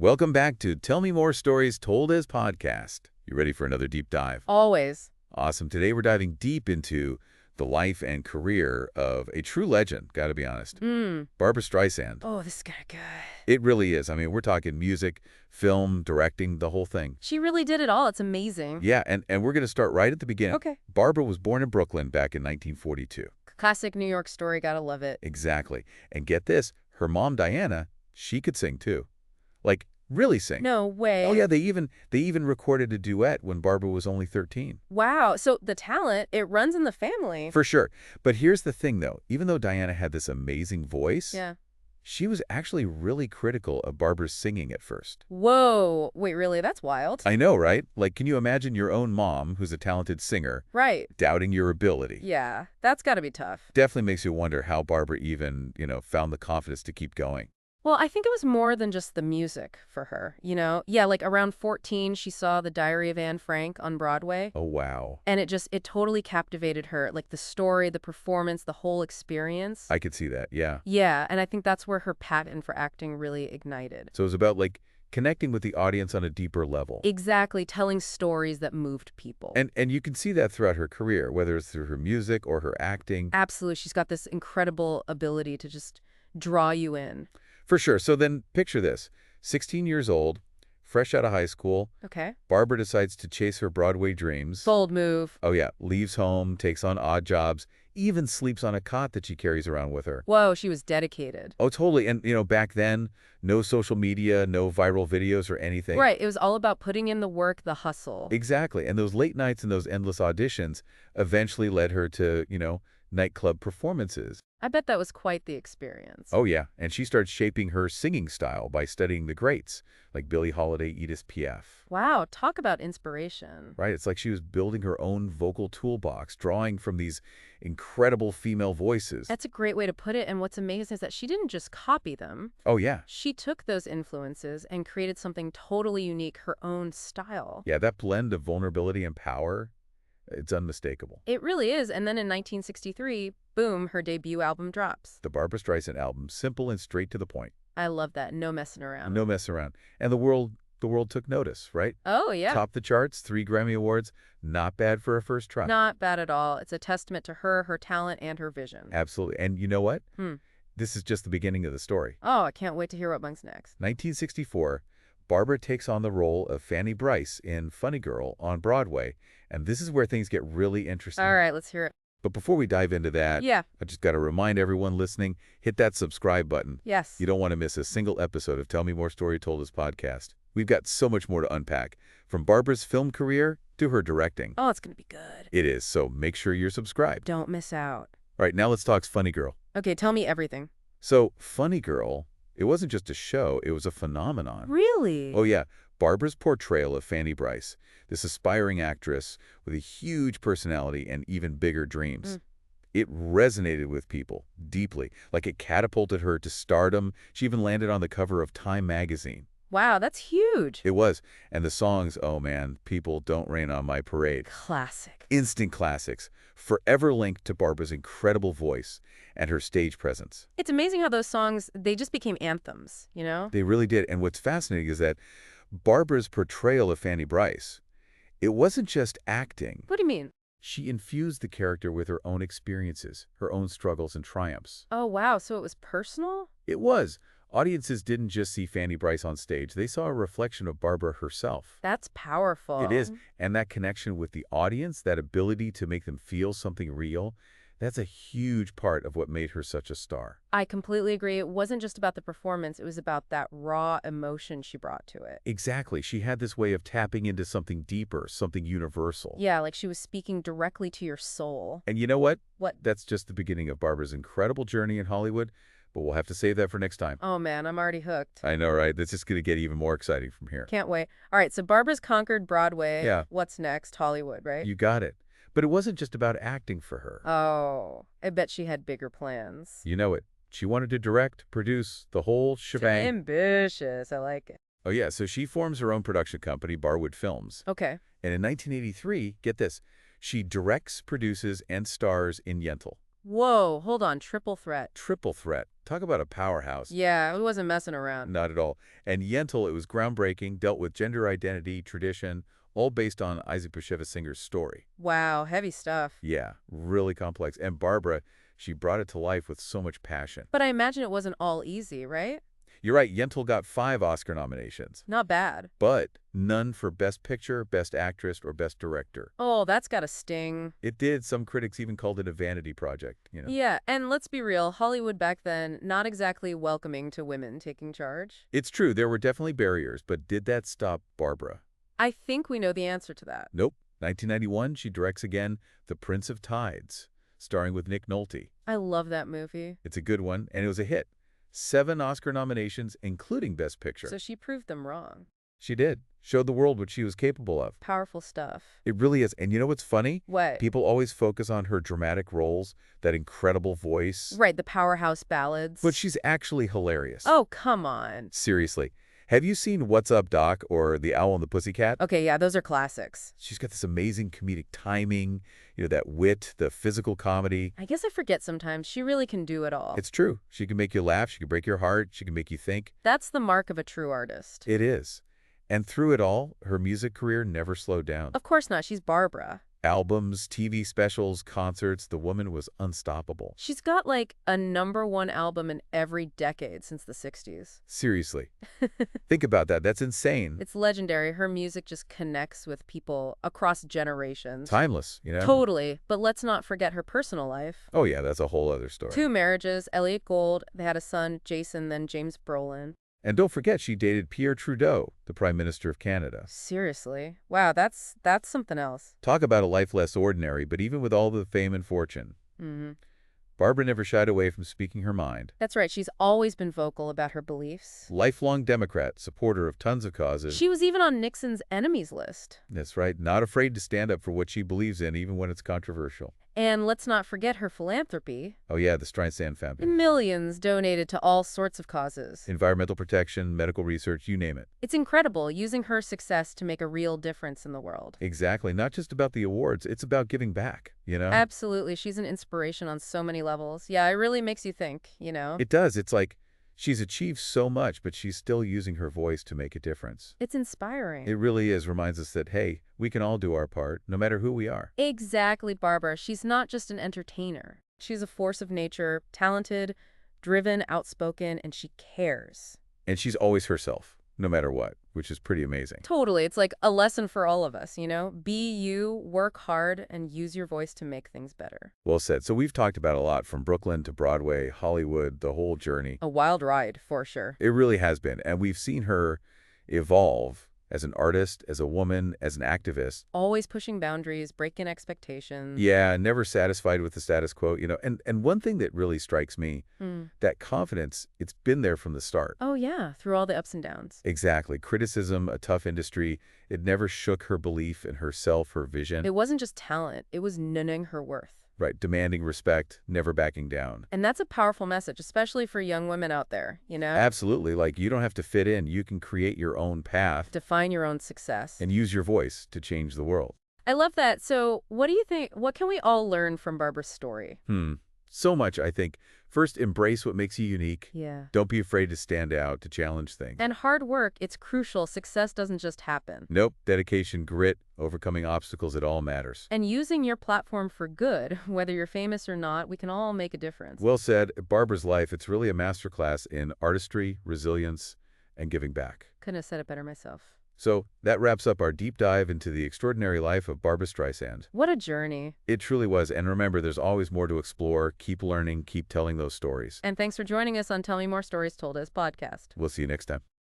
Welcome back to Tell Me More Stories Told as Podcast. You ready for another deep dive? Always. Awesome. Today we're diving deep into the life and career of a true legend, gotta be honest. Barbra Streisand. Oh, this is gonna be good. It really is. I mean, we're talking music, film, directing, the whole thing. She really did it all. It's amazing. Yeah, and we're going to start right at the beginning. Okay. Barbra was born in Brooklyn back in 1942. Classic New York story. Gotta love it. Exactly. And get this, her mom, Diana, she could sing too. Like, really sing. No way. Oh, yeah, they even recorded a duet when Barbra was only 13. Wow. So the talent, it runs in the family. For sure. But here's the thing, though. Even though Diana had this amazing voice, Yeah. she was actually really critical of Barbra's singing at first. Whoa. Wait, really? That's wild. I know, right? Like, can you imagine your own mom, who's a talented singer, Right. doubting your ability? Yeah. That's gotta be tough. Definitely makes you wonder how Barbra even, found the confidence to keep going. Well, I think it was more than just the music for her, Yeah, like around 14, she saw The Diary of Anne Frank on Broadway. Oh, wow. And it totally captivated her. Like the story, the performance, the whole experience. I could see that, yeah. Yeah, and I think that's where her passion for acting really ignited. So it was about, like, connecting with the audience on a deeper level. Exactly, telling stories that moved people. And you can see that throughout her career, whether it's through her music or her acting. Absolutely, she's got this incredible ability to just draw you in. For sure. So then picture this. 16 years old, fresh out of high school, Okay. Barbra decides to chase her Broadway dreams. Bold move. Oh, yeah. Leaves home, takes on odd jobs, even sleeps on a cot that she carries around with her. Whoa, she was dedicated. Oh, totally. And, back then, no social media, no viral videos or anything. Right, it was all about putting in the work, the hustle. Exactly. And those late nights and those endless auditions eventually led her to, nightclub performances. I bet that was quite the experience. Oh, yeah. And she starts shaping her singing style by studying the greats, like Billie Holiday, Edith Piaf. Wow, talk about inspiration. Right? It's like she was building her own vocal toolbox, drawing from these incredible female voices. That's a great way to put it, and what's amazing is that she didn't just copy them. Oh, yeah. She took those influences and created something totally unique, her own style. Yeah, that blend of vulnerability and power, it's unmistakable. It really is, and then in 1963, boom, her debut album drops. The Barbra Streisand album, simple and straight to the point. I love that, no messing around. No mess around. And the world took notice, right? Oh, yeah. Topped the charts, 3 Grammy Awards. Not bad for a first try. Not bad at all. It's a testament to her, her talent, and her vision. Absolutely. And you know what? Hmm. This is just the beginning of the story. Oh, I can't wait to hear what comes next. 1964, Barbra takes on the role of Fanny Brice in Funny Girl on Broadway. And this is where things get really interesting. All right, let's hear it. But before we dive into that, Yeah. I just got to remind everyone listening, hit that subscribe button. Yes. You don't want to miss a single episode of Tell Me More Story Told Us podcast. We've got so much more to unpack, from Barbra's film career to her directing. Oh, it's going to be good. It is, so make sure you're subscribed. Don't miss out. All right, now let's talk Funny Girl. Okay, tell me everything. So, Funny Girl, it wasn't just a show, it was a phenomenon. Really? Oh, yeah. Barbra's portrayal of Fanny Brice, this aspiring actress with a huge personality and even bigger dreams. It resonated with people deeply, like it catapulted her to stardom. She even landed on the cover of Time magazine. Wow, that's huge. It was. And the songs, oh man, People Don't Rain on My Parade. Classic. Instant classics, forever linked to Barbra's incredible voice and her stage presence. It's amazing how those songs, they just became anthems, They really did. And what's fascinating is that Barbra's portrayal of Fanny Brice, it wasn't just acting. What do you mean? She infused the character with her own experiences, her own struggles and triumphs. Oh, wow, so it was personal? It was. Audiences didn't just see Fanny Brice on stage. They saw a reflection of Barbra herself. That's powerful. It is. And that connection with the audience, that ability to make them feel something real, that's a huge part of what made her such a star. I completely agree. It wasn't just about the performance. It was about that raw emotion she brought to it. Exactly. She had this way of tapping into something deeper, something universal. Yeah, like she was speaking directly to your soul. And you know what? What? That's just the beginning of Barbra's incredible journey in Hollywood, but we'll have to save that for next time. Oh, man, I'm already hooked. I know, right? That's just going to get even more exciting from here. Can't wait. All right, so Barbra's conquered Broadway. Yeah. What's next? Hollywood, right? You got it. But it wasn't just about acting for her. Oh, I bet she had bigger plans. You know it. She wanted to direct, produce, the whole shebang. Ambitious. I like it. Oh, yeah. So she forms her own production company, Barwood Films. Okay. And in 1983, get this, she directs, produces, and stars in Yentl. Whoa, hold on, triple threat. Triple threat. Talk about a powerhouse. Yeah, we wasn't messing around. Not at all. And Yentl, it was groundbreaking, dealt with gender identity, tradition, all based on Isaac Bashevis Singer's story. Wow, heavy stuff. Yeah, really complex. And Barbra, she brought it to life with so much passion. But I imagine it wasn't all easy, right? You're right, Yentl got 5 Oscar nominations, Not bad. but none for Best Picture, Best Actress, or Best Director. Oh, that's gotta sting. It did. Some critics even called it a vanity project. Yeah, and let's be real, Hollywood back then, not exactly welcoming to women taking charge. It's true, there were definitely barriers, but did that stop Barbra? I think we know the answer to that. Nope. 1991, she directs again The Prince of Tides, starring with Nick Nolte. I love that movie. It's a good one, and it was a hit. 7 Oscar nominations, including Best Picture. So she proved them wrong. She did. Showed the world what she was capable of. Powerful stuff. It really is. And you know what's funny? What? People always focus on her dramatic roles, that incredible voice. Right, the powerhouse ballads. But she's actually hilarious. Oh, come on. Seriously. Have you seen What's Up, Doc, or The Owl and the Pussycat? Okay, yeah, those are classics. She's got this amazing comedic timing, that wit, the physical comedy. I guess I forget sometimes. She really can do it all. It's true. She can make you laugh. She can break your heart. She can make you think. That's the mark of a true artist. It is. And through it all, her music career never slowed down. Of course not. She's Barbra. Albums, TV specials, concerts, the woman was unstoppable. She's got like a #1 album in every decade since the 60s. Seriously. Think about that. That's insane. It's legendary. Her music just connects with people across generations. Timeless. Totally. But let's not forget her personal life. Oh, yeah, that's a whole other story. 2 marriages, Elliot Gould. They had a son, Jason, then James Brolin. And don't forget, she dated Pierre Trudeau, the Prime Minister of Canada. Seriously? Wow, that's something else. Talk about a life less ordinary, but even with all the fame and fortune, Mm-hmm. Barbra never shied away from speaking her mind. That's right. She's always been vocal about her beliefs. Lifelong Democrat, supporter of tons of causes. She was even on Nixon's enemies list. That's right. Not afraid to stand up for what she believes in, even when it's controversial. And let's not forget her philanthropy. Oh, yeah, the Streisand Foundation. Millions donated to all sorts of causes. Environmental protection, medical research, you name it. It's incredible using her success to make a real difference in the world. Exactly. Not just about the awards. It's about giving back. Absolutely. She's an inspiration on so many levels. Yeah, it really makes you think. It does. It's like she's achieved so much, but she's still using her voice to make a difference. It's inspiring. It really is. Reminds us that, hey, we can all do our part, no matter who we are. Exactly, Barbra. She's not just an entertainer. She's a force of nature, talented, driven, outspoken, and she cares. And she's always herself, no matter what, which is pretty amazing. Totally. It's like a lesson for all of us, Be you, work hard, and use your voice to make things better. Well said. So we've talked about a lot, from Brooklyn to Broadway, Hollywood, the whole journey. A wild ride, for sure. It really has been. And we've seen her evolve as an artist, as a woman, as an activist. Always pushing boundaries, breaking expectations. Yeah, never satisfied with the status quo. And one thing that really strikes me, that confidence, it's been there from the start. Oh, yeah, through all the ups and downs. Exactly. Criticism, a tough industry, it never shook her belief in herself, her vision. It wasn't just talent. It was knowing her worth. Right, demanding respect, never backing down. And that's a powerful message, especially for young women out there, Absolutely. Like, you don't have to fit in. You can create your own path. Define your own success. And use your voice to change the world. I love that. So what do you think? What can we all learn from Barbra's story? So much, I think. First, embrace what makes you unique. Yeah. Don't be afraid to stand out, to challenge things. And hard work, it's crucial. Success doesn't just happen. Nope. Dedication, grit, overcoming obstacles, it all matters. And using your platform for good, whether you're famous or not, we can all make a difference. Well said. Barbra's life, it's really a masterclass in artistry, resilience, and giving back. Couldn't have said it better myself. So that wraps up our deep dive into the extraordinary life of Barbra Streisand. What a journey. It truly was. And remember, there's always more to explore. Keep learning, keep telling those stories. And thanks for joining us on Tell Me More Stories Told Us podcast. We'll see you next time.